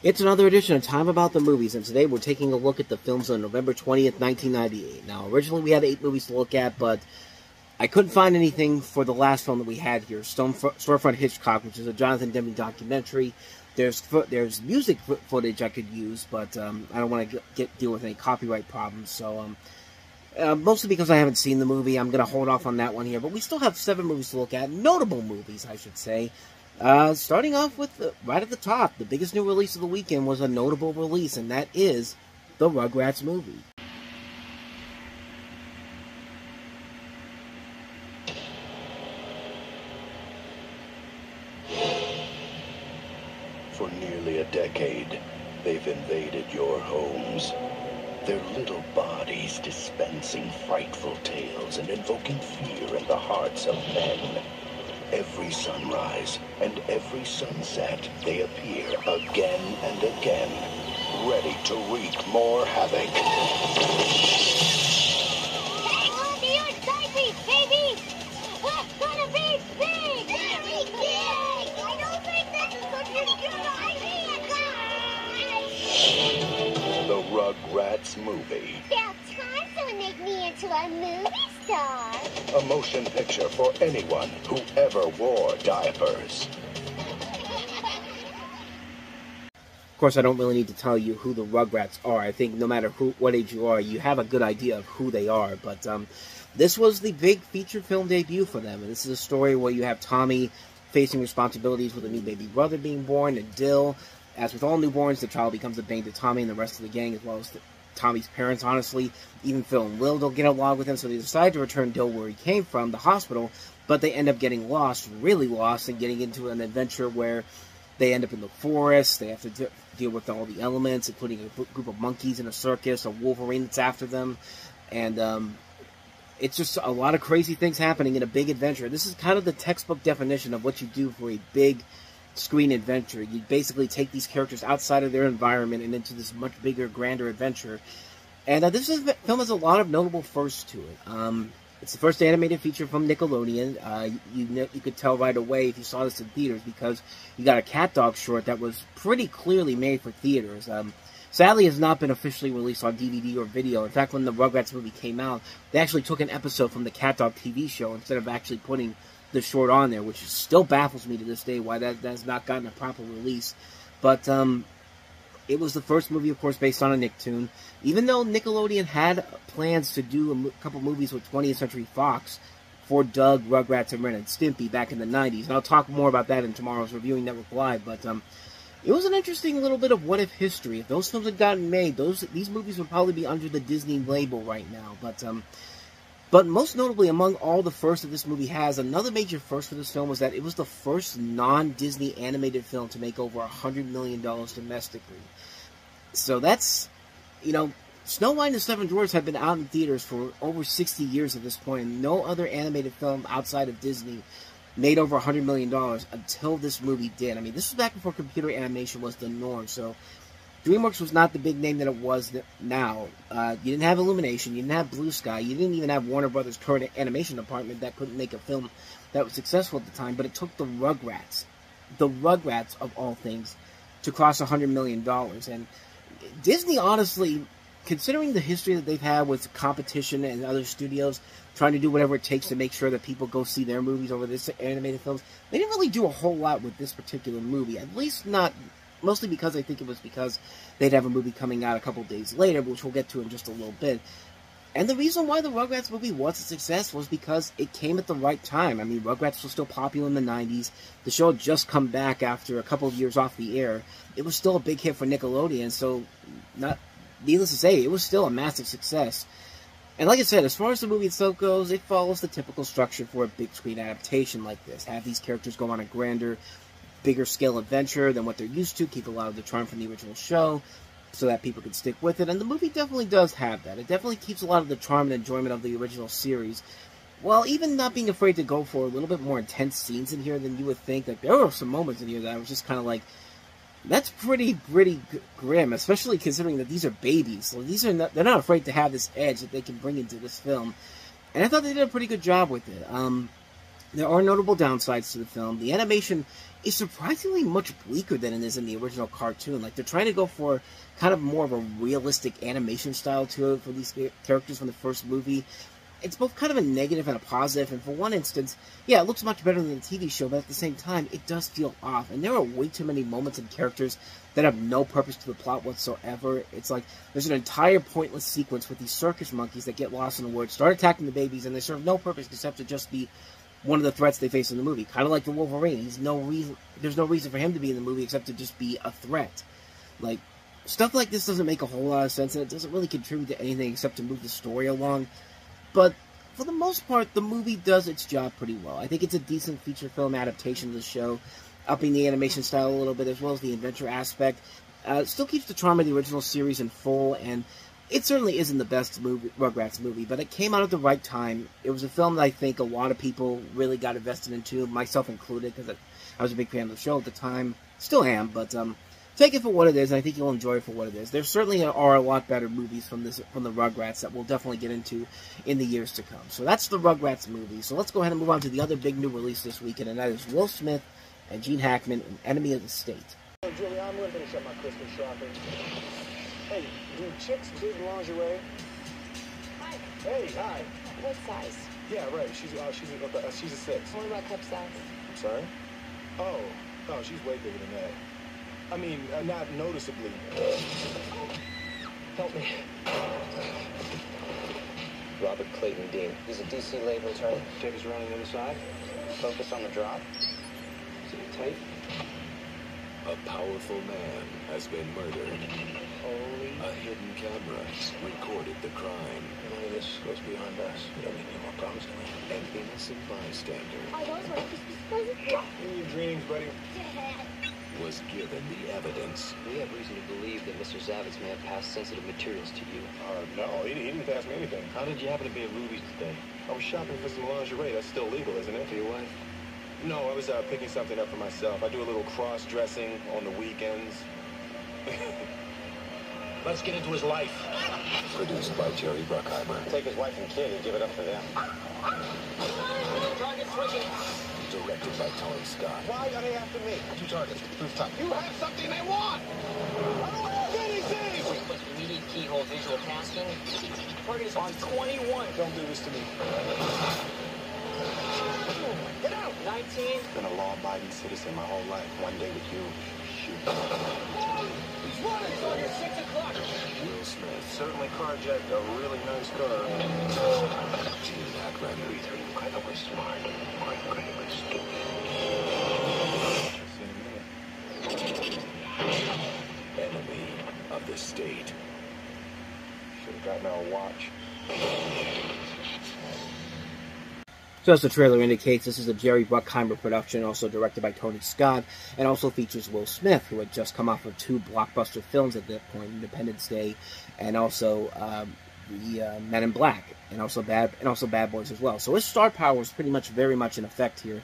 It's another edition of Time About the Movies, and today we're taking a look at the films on November 20th, 1998. Now, originally we had 8 movies to look at, but I couldn't find anything for the last film that we had here, Storefront Hitchcock, which is a Jonathan Demme documentary. There's music footage I could use, but I don't want to deal with any copyright problems, so mostly because I haven't seen the movie, I'm going to hold off on that one here, but we still have 7 movies to look at, notable movies, I should say. Starting off with, right at the top, the biggest new release of the weekend was a notable release, and that is the Rugrats movie. For nearly a decade, they've invaded your homes. Their little bodies dispensing frightful tales and invoking fear in the hearts of men. Every sunrise and every sunset, they appear again and again, ready to wreak more havoc. Hang on to your side piece, baby! We're gonna be big! Very big! I don't think this is such a good idea, guys! The Rugrats Movie. About time someone make me into a movie star! A motion picture for anyone who ever wore diapers. Of course, I don't really need to tell you who the Rugrats are. I think no matter what age you are, you have a good idea of who they are. But this was the big feature film debut for them. And this is a story where you have Tommy facing responsibilities with a new baby brother being born, and Dill. As with all newborns, the child becomes a bane to Tommy and the rest of the gang, as well as Tommy's parents, honestly. Even Phil and Lil don't get along with him, so they decide to return Dill where he came from, the hospital, but they end up getting lost, really lost, and getting into an adventure where they end up in the forest. They have to deal with all the elements, including a group of monkeys in a circus, a Wolverine that's after them, and it's just a lot of crazy things happening in a big adventure. This is kind of the textbook definition of what you do for a big screen adventure. You basically take these characters outside of their environment and into this much bigger, grander adventure. And this film has a lot of notable firsts to it. It's the first animated feature from Nickelodeon. You could tell right away if you saw this in theaters, because you got a cat dog short that was pretty clearly made for theaters. Sadly, it has not been officially released on DVD or video. In fact, when the Rugrats movie came out, they actually took an episode from the Cat Dog TV show instead of actually putting the short on there, which still baffles me to this day why that has not gotten a proper release. But it was the first movie, of course, based on a Nicktoon. Even though Nickelodeon had plans to do a couple movies with 20th Century Fox for Doug, Rugrats, and Ren and Stimpy back in the 90s. And I'll talk more about that in tomorrow's Reviewing Network Live. But it was an interesting little bit of what-if history. If those films had gotten made, these movies would probably be under the Disney label right now. But most notably, among all the firsts that this movie has, another major first for this film was that it was the first non-Disney animated film to make over $100 million domestically. So that's, Snow White and the Seven Dwarfs have been out in theaters for over 60 years at this point, and no other animated film outside of Disney made over $100 million until this movie did. I mean, this was back before computer animation was the norm, so DreamWorks was not the big name that it was now. You didn't have Illumination, you didn't have Blue Sky, you didn't even have Warner Brothers' current animation department that couldn't make a film that was successful at the time, but it took the Rugrats of all things, to cross $100 million. And Disney, honestly, considering the history that they've had with competition and other studios trying to do whatever it takes to make sure that people go see their movies over this animated films, they didn't really do a whole lot with this particular movie, at least not. Mostly because I think it was because they'd have a movie coming out a couple days later, which we'll get to in just a little bit. And the reason why the Rugrats movie was a success was because it came at the right time. I mean, Rugrats was still popular in the 90s. The show had just come back after a couple of years off the air. It was still a big hit for Nickelodeon, so needless to say, it was still a massive success. And like I said, as far as the movie itself goes, it follows the typical structure for a big screen adaptation like this. Have these characters go on a grander, bigger scale adventure than what they're used to, keep a lot of the charm from the original show so that people can stick with it, and the movie definitely does have that. It definitely keeps a lot of the charm and enjoyment of the original series, while even not being afraid to go for a little bit more intense scenes in here than you would think. Like, there were some moments in here that I was just kind of like, that's pretty grim, especially considering that these are babies. So they're not afraid to have this edge that they can bring into this film, and I thought they did a pretty good job with it. There are notable downsides to the film. The animation is surprisingly much bleaker than it is in the original cartoon. Like, they're trying to go for kind of more of a realistic animation style to it for these characters from the first movie. It's both kind of a negative and a positive, and for one instance, yeah, it looks much better than the TV show, but at the same time, it does feel off. And there are way too many moments and characters that have no purpose to the plot whatsoever. It's like, there's an entire pointless sequence with these circus monkeys that get lost in the woods, start attacking the babies, and they serve no purpose except to just be one of the threats they face in the movie. Kind of like the Wolverine. There's no reason for him to be in the movie except to just be a threat. Like, stuff like this doesn't make a whole lot of sense, and it doesn't really contribute to anything except to move the story along. But for the most part, the movie does its job pretty well. I think it's a decent feature film adaptation of the show, upping the animation style a little bit as well as the adventure aspect. It still keeps the charm of the original series in full, and it certainly isn't the best Rugrats movie, but it came out at the right time. It was a film that I think a lot of people really got invested into, myself included, because I was a big fan of the show at the time. Still am, but take it for what it is, and I think you'll enjoy it for what it is. There certainly are a lot better movies from the Rugrats that we'll definitely get into in the years to come. So that's the Rugrats movie. So let's go ahead and move on to the other big new release this weekend, and that is Will Smith and Gene Hackman in Enemy of the State. Hey, Julie, I'm going to finish up my Christmas shopping. Hey, do chicks dig lingerie? Hi. Hey, hi. What size? Yeah, right. She's a 6. What about cup size? I'm sorry? Oh, she's way bigger than that. I mean, not noticeably. Help me. Robert Clayton Dean. He's a DC labor attorney. Take us around on the other side. Focus on the drop. Is it tight? A powerful man has been murdered. Holy. A hidden camera recorded the crime. None of this goes beyond us. You don't need any more problems, do we? An innocent bystander Are those my Christmas presents? In your dreams, buddy. Dad. was given the evidence. We have reason to believe that Mr. Zavitz may have passed sensitive materials to you. No, he didn't ask me anything. How did you happen to be at Ruby's today? I was shopping for some lingerie. That's still legal, isn't it? For your wife? No, I was picking something up for myself. I do a little cross-dressing on the weekends. Let's get into his life. Produced by Jerry Bruckheimer. Take his wife and kid and give it up for them. Target switching. Directed by Tony Scott. Why are they after me? 2 targets. Who's top? You have something they want! I don't have anything! With immediate keyhole visual tasking. Target is on 21. Don't do this to me. Get out! 19. Been a law-abiding citizen my whole life. One day with you, shoot. He's running! Target 6 o'clock. Will Smith. Certainly carjacked a really nice car. Gene Hackman. Either incredibly smart or incredibly stupid. Enemy of the State. Should have gotten our watch. So as the trailer indicates, this is a Jerry Bruckheimer production, also directed by Tony Scott, and also features Will Smith, who had just come off of 2 blockbuster films at that point, Independence Day, and also the Men in Black, and also Bad Boys as well. So his star power is pretty much very much in effect here.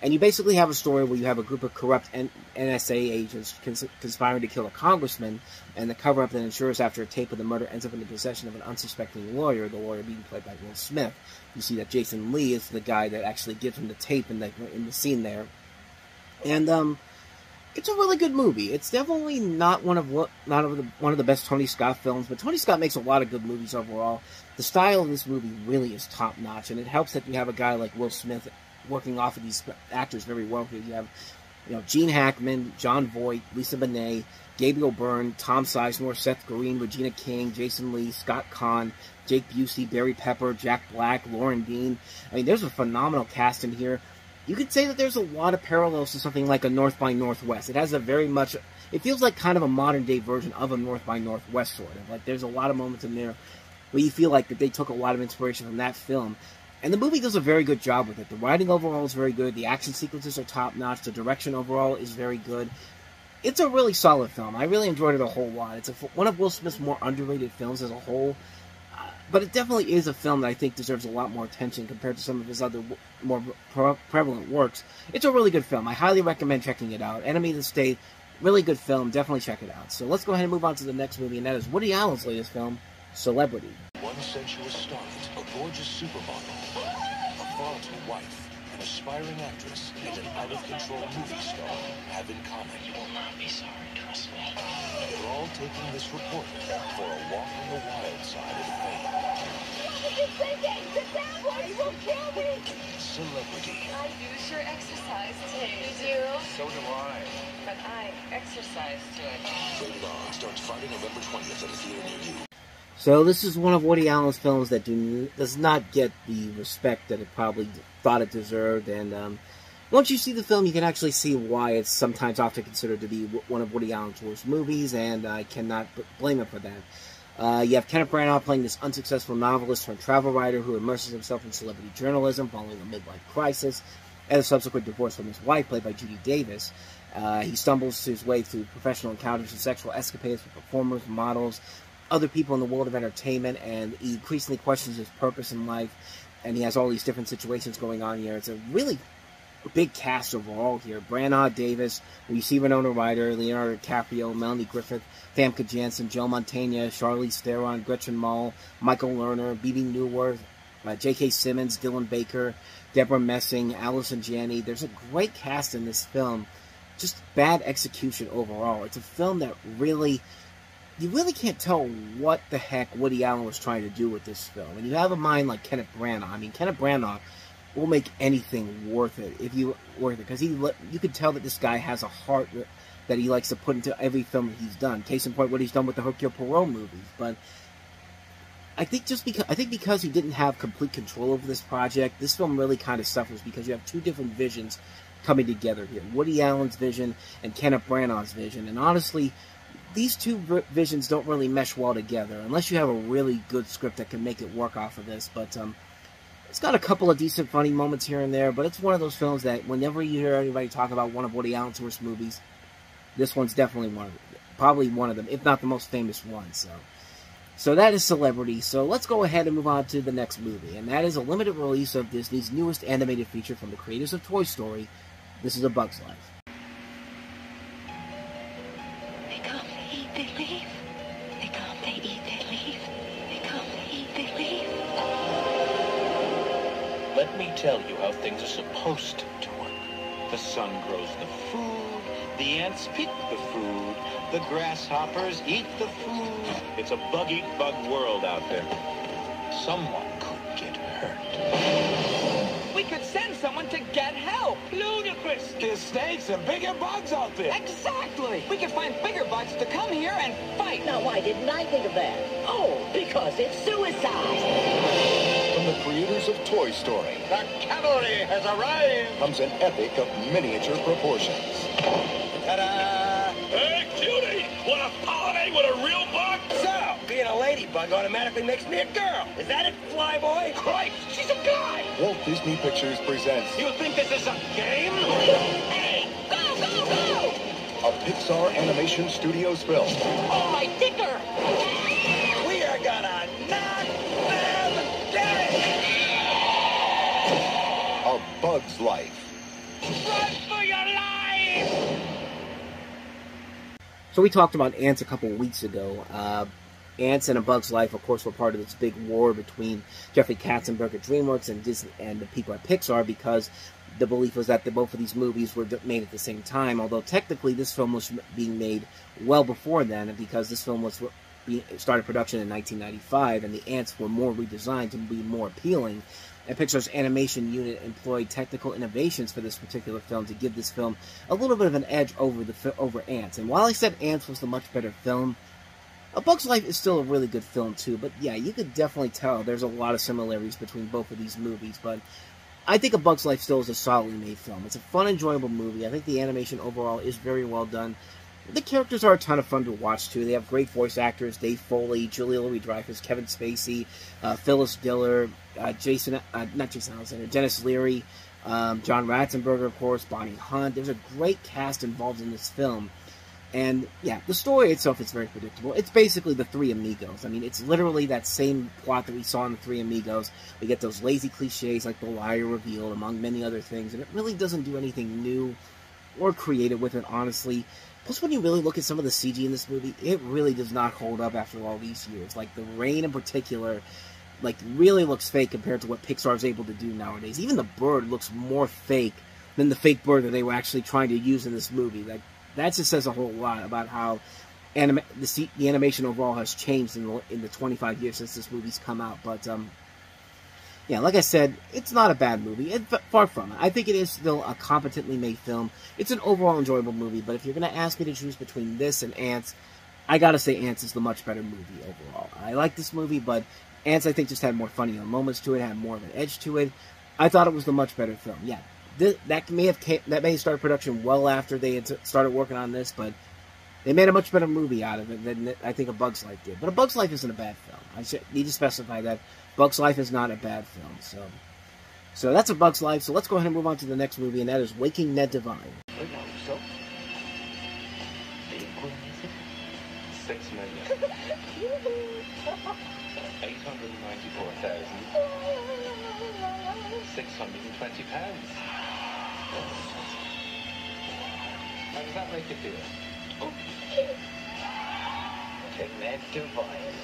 And you basically have a story where you have a group of corrupt NSA agents conspiring to kill a congressman, and the cover-up that ensures after a tape of the murder ends up in the possession of an unsuspecting lawyer, the lawyer being played by Will Smith. You see that Jason Lee is the guy that actually gives him the tape in the scene there. And it's a really good movie. It's definitely not one of the best Tony Scott films, but Tony Scott makes a lot of good movies overall. The style of this movie really is top-notch, and it helps that you have a guy like Will Smith working off of these actors very well here. You have, Gene Hackman, Jon Voight, Lisa Bonet, Gabriel Byrne, Tom Sizemore, Seth Green, Regina King, Jason Lee, Scott Conn, Jake Busey, Barry Pepper, Jack Black, Lauren Dean. I mean, there's a phenomenal cast in here. You could say that there's a lot of parallels to something like a North by Northwest. It has it feels like kind of a modern-day version of a North by Northwest, sort of. Like, there's a lot of moments in there where you feel like that they took a lot of inspiration from that film. And the movie does a very good job with it. The writing overall is very good. The action sequences are top-notch. The direction overall is very good. It's a really solid film. I really enjoyed it a whole lot. It's one of Will Smith's more underrated films as a whole. But it definitely is a film that I think deserves a lot more attention compared to some of his other more prevalent works. It's a really good film. I highly recommend checking it out. Enemy of the State, really good film. Definitely check it out. So let's go ahead and move on to the next movie, and that is Woody Allen's latest film, Celebrity. One sensuous starlet, a gorgeous supermodel, a volatile wife, an aspiring actress and an out-of-control movie star have in common. You will not be sorry, trust me. They're all taking this reporter for a walk on the wild side of fame. What are you thinking? Sit down, boy. You won't kill me. Celebrity. I use your exercise tape. You do? So do I. But I exercise to it. Rated R. Starts Friday, November 20th at a theater near you. So this is one of Woody Allen's films that does not get the respect that it probably thought it deserved. And once you see the film, you can actually see why it's sometimes often considered to be one of Woody Allen's worst movies, and I cannot blame him for that. You have Kenneth Branagh playing this unsuccessful novelist turned travel writer who immerses himself in celebrity journalism following a midlife crisis and a subsequent divorce from his wife, played by Judy Davis. He stumbles his way through professional encounters and sexual escapades with performers, models, other people in the world of entertainment, and he increasingly questions his purpose in life, and he has all these different situations going on here. It's a really big cast overall here. Branagh, Davis, we see Winona Ryder, Leonardo DiCaprio, Melanie Griffith, Famke Janssen, Joe Mantegna, Charlize Theron, Gretchen Mol, Michael Lerner, Bebe Neuwirth, J.K. Simmons, Dylan Baker, Deborah Messing, Allison Janney. There's a great cast in this film. Just bad execution overall. It's a film that you really can't tell what the heck Woody Allen was trying to do with this film. And you have a mind like Kenneth Branagh. I mean, Kenneth Branagh will make anything worth it because you could tell that this guy has a heart that he likes to put into every film that he's done. Case in point, what he's done with the Hercule Poirot movies. But I think because he didn't have complete control over this project, this film really kind of suffers because you have two different visions coming together here: Woody Allen's vision and Kenneth Branagh's vision. And honestly, these two visions don't really mesh well together unless you have a really good script that can make it work off of this. But it's got a couple of decent funny moments here and there, but it's one of those films that whenever you hear anybody talk about one of Woody Allen's worst movies, this one's definitely probably one of them, if not the most famous one. So that is Celebrity. So let's go ahead and move on to the next movie, and that is a limited release of Disney's newest animated feature from the creators of Toy Story. This is A Bug's Life. They come, they eat, they leave. They come, they eat, they leave. They come, they eat, they leave. Let me tell you how things are supposed to work. The sun grows the food, the ants pick the food, the grasshoppers eat the food. It's a bug-eat-bug world out there. Someone could get hurt. We could send someone to get help. Ludicrous. There's snakes and bigger bugs out there. Exactly. We could find bigger bugs to come here and fight. Now, why didn't I think of that? Oh, because it's suicide. From the creators of Toy Story The cavalry has arrived. comes an epic of miniature proportions. Ta-da! Hey, cutie! Want to pollinate with a real bug? So, being a ladybug automatically makes me a girl. Is that it, Flyboy? Christ, she's a guy! Walt Disney Pictures presents You think this is a game? Hey, go, go, go! a Pixar Animation Studios film. Oh, my dicker! We are gonna knock them dead! A Bug's Life. Run for your life! So we talked about Ants a couple of weeks ago. Ants and A Bug's Life, of course, were part of this big war between Jeffrey Katzenberg at DreamWorks and Disney and the people at Pixar, because the belief was that both of these movies were made at the same time, although technically this film was being made well before then, because this film started production in 1995, and the Ants were more redesigned to be more appealing. And Pixar's animation unit employed technical innovations for this particular film to give this film a little bit of an edge over Ants. And while I said Ants was the much better film, A Bug's Life is still a really good film too. But yeah, you could definitely tell there's a lot of similarities between both of these movies. But I think A Bug's Life still is a solidly made film. It's a fun, enjoyable movie. I think the animation overall is very well done. The characters are a ton of fun to watch, too. They have great voice actors: Dave Foley, Julia Louis-Dreyfus, Kevin Spacey, Phyllis Diller, Dennis Leary, John Ratzenberger, of course, Bonnie Hunt. There's a great cast involved in this film. And, yeah, the story itself is very predictable. It's basically The Three Amigos. I mean, it's literally that same plot that we saw in The Three Amigos. We get those lazy cliches like the liar revealed, among many other things. And it really doesn't do anything new or creative with it, honestly. Plus, when you really look at some of the CG in this movie, it really does not hold up after all these years. Like, the rain in particular, like, really looks fake compared to what Pixar is able to do nowadays. Even the bird looks more fake than the fake bird that they were actually trying to use in this movie. Like, that just says a whole lot about how the animation overall has changed in the 25 years since this movie's come out. But, yeah, like I said, it's not a bad movie. Far from it. I think it is still a competently made film. It's an overall enjoyable movie, but if you're going to ask me to choose between this and Ants, I gotta say Ants is the much better movie overall. I like this movie, but Ants, I think, just had more funnier moments to it, had more of an edge to it. I thought it was the much better film. Yeah, that may have started production well after they had started working on this, but they made a much better movie out of it than I think A Bug's Life did. But A Bug's Life isn't a bad film. I need to specify that. Bug's Life is not a bad film. So that's A Bug's Life. So let's go ahead and move on to the next movie, and that is Waking Ned Devine. So, the equalizer? 6 million. 894,620 pounds. How does that make you feel? Oh. To Ned Devine.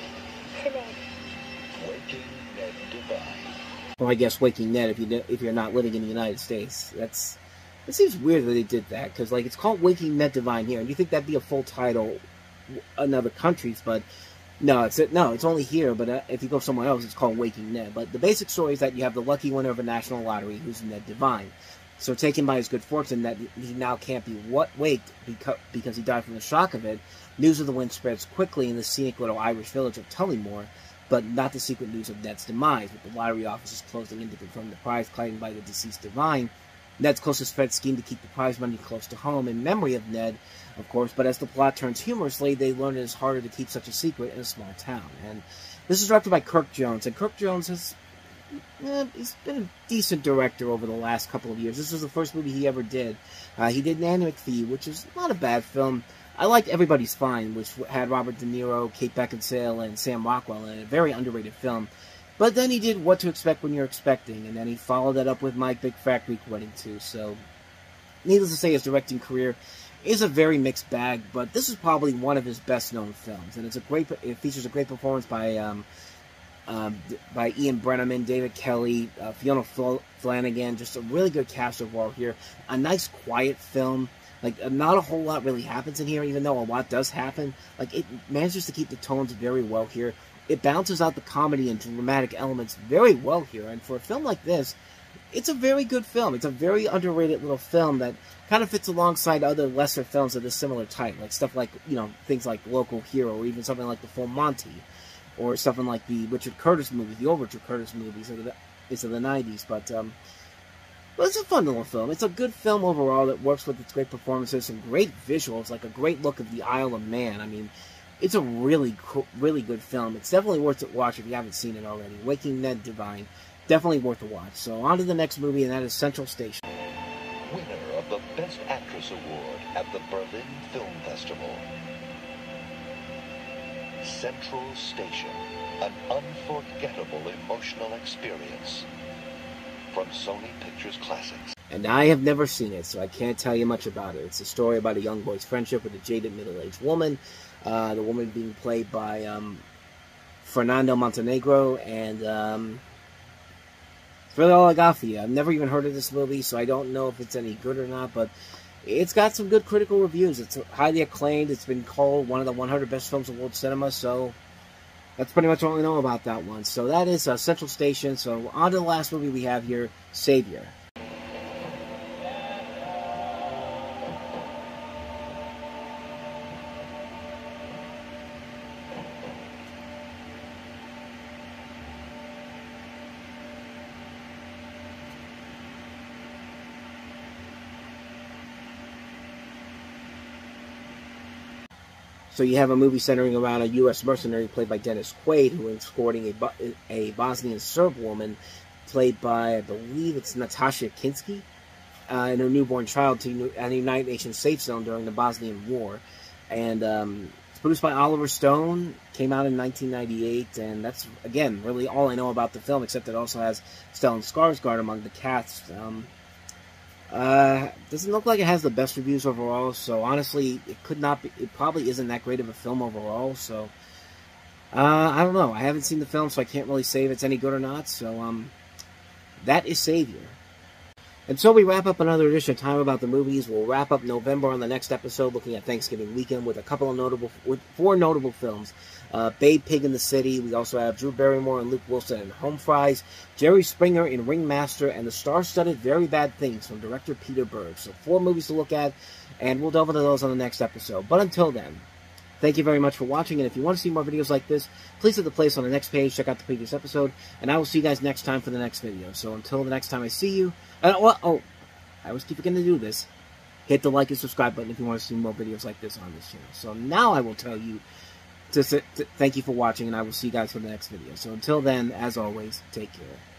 Waking Ned Devine. Well, I guess Waking Ned if you're not living in the United States. It seems weird that they did that, because like it's called Waking Ned Devine here, and you think that'd be a full title in other countries, but no, it's only here. But if you go somewhere else, it's called Waking Ned. But the basic story is that you have the lucky winner of a national lottery, who's Ned Devine. So taken by his good fortune that he now can't be waked because he died from the shock of it, news of the win spreads quickly in the scenic little Irish village of Tullymore, but not the secret news of Ned's demise, with the lottery officers closing in to confirm the prize claimed by the deceased Devine. Ned's closest friends scheme to keep the prize money close to home in memory of Ned, of course, but as the plot turns humorously, they learn it is harder to keep such a secret in a small town. And this is directed by Kirk Jones, and Kirk Jones he's been a decent director over the last couple of years. This was the first movie he ever did. He did Nanny McPhee, which is not a bad film. I liked Everybody's Fine, which had Robert De Niro, Kate Beckinsale, and Sam Rockwell in it. A very underrated film. But then he did What to Expect When You're Expecting, and then he followed that up with My Big Fat Greek Wedding too. So, needless to say, his directing career is a very mixed bag, but this is probably one of his best-known films, and it features a great performance by Ian Brenneman, David Kelly, Fiona Flanagan. Just a really good cast overall here. A nice, quiet film. Like, not a whole lot really happens in here, even though a lot does happen. Like, it manages to keep the tones very well here. It balances out the comedy and dramatic elements very well here. And for a film like this, it's a very good film. It's a very underrated little film that kind of fits alongside other lesser films of this similar type. Like stuff like, things like Local Hero, or even something like The Full Monty. Or something like the Richard Curtis movies, the old Richard Curtis movies of the 90s. But it's a fun little film. It's a good film overall that works with its great performances, some great visuals, like a great look of the Isle of Man. I mean, it's a really good film. It's definitely worth a watch if you haven't seen it already. Waking Ned Devine. Definitely worth a watch. So on to the next movie, and that is Central Station. Winner of the Best Actress Award at the Berlin Film Festival. Central Station, an unforgettable emotional experience. From Sony Pictures Classics. And I have never seen it, so I can't tell you much about it. It's a story about a young boy's friendship with a jaded middle-aged woman. The woman being played by Fernando Montenegro, and that's really all I got for you. I've never even heard of this movie, so I don't know if it's any good or not, but it's got some good critical reviews. It's highly acclaimed. It's been called one of the 100 best films of world cinema, so that's pretty much all I know about that one. So that is Central Station. So on to the last movie we have here, Savior. So you have a movie centering around a U.S. mercenary played by Dennis Quaid, who is escorting a Bosnian Serb woman played by, I believe it's Natasha Kinski, and her newborn child to a United Nations safe zone during the Bosnian War. And it's produced by Oliver Stone, came out in 1998, and that's, again, really all I know about the film, except it also has Stellan Skarsgård among the cast. Doesn't look like it has the best reviews overall, so honestly, it probably isn't that great of a film overall, so I don't know. I haven't seen the film, so I can't really say if it's any good or not. So, that is Savior. And so we wrap up another edition of Time About the Movies. We'll wrap up November on the next episode, looking at Thanksgiving weekend with four notable films. Babe Pig in the City. We also have Drew Barrymore and Luke Wilson in Home Fries, Jerry Springer in Ringmaster, and the star-studded Very Bad Things from director Peter Berg. So 4 movies to look at, and we'll delve into those on the next episode. But until then, thank you very much for watching, and if you want to see more videos like this, please hit the place on the next page, check out the previous episode, and I will see you guys next time for the next video. So until the next time I see you, I always keep forgetting to do this. Hit the like and subscribe button if you want to see more videos like this on this channel. So now I will tell you to thank you for watching, and I will see you guys for the next video. So until then, as always, take care.